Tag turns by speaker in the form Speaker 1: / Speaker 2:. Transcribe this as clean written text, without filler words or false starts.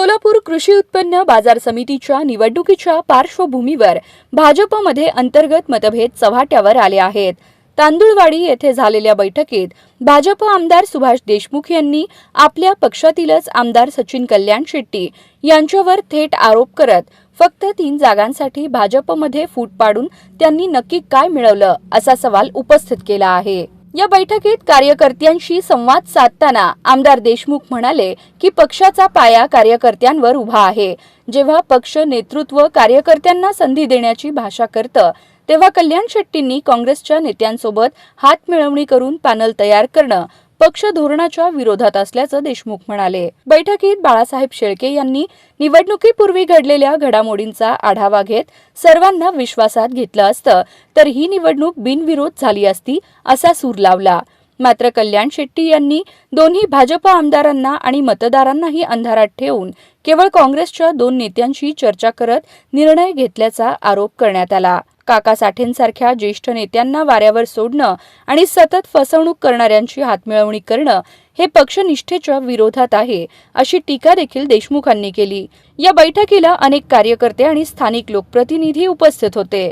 Speaker 1: सोलापूर कृषी उत्पन्न बाजार समितीच्या निवडणुकीच्या पार्श्वभूमीवर भाजपमध्ये अंतर्गत मतभेद चव्हाट्यावर आले आहेत। तांदुळवाडी येथे झालेल्या बैठकीत भाजप आमदार सुभाष देशमुख यांनी आपल्या पक्षातीलच आमदार सचिन कल्याण शेट्टी यांच्यावर थेट आरोप करत फक्त 3 जागांसाठी भाजपमध्ये फूट पाडून त्यांनी नक्की काय मिळवलं असा सवाल उपस्थित केला आहे। या बैठकीत कार्यकर्त्यांशी संवाद साधताना आमदार देशमुख म्हणाले की पक्षाचा पाया कार्यकर्त्यांवर उभा आहे। जेव्हा पक्ष नेतृत्व कार्यकर्त्यांना संधी देण्याची भाषा करतं तेव्हा कल्याण शेट्टींनी काँग्रेसच्या नेत्यांसोबत हात मिळवणी करून पॅनल तयार करणं पक्ष धोरणाच्या विरोधात असल्याचं देशमुख म्हणाले। बैठकीत बाळासाहेब शेळके यांनी निवडणुकीपूर्वी घडलेल्या घडामोडींचा आढावा घेत सर्वांना विश्वासात घेतलं असतं तर ही निवडणूक बिनविरोध झाली असती असा सूर लावला। मात्र कल्याण शेट्टी यांनी दोन्ही भाजप आमदारांना आणि मतदारांनाही अंधारात ठेवून केवळ काँग्रेसच्या 2 नेत्यांशी चर्चा करत निर्णय घेतल्याचा आरोप करण्यात आला। काका साठेंसारख्या ज्येष्ठ नेत्यांना वाऱ्यावर सोडणं आणि सतत फसवणूक करणाऱ्यांची हातमिळवणी करणं हे पक्षनिष्ठेच्या विरोधात आहे अशी टीका देखील देशमुखांनी केली। या बैठकीला अनेक कार्यकर्ते आणि स्थानिक लोकप्रतिनिधी उपस्थित होते।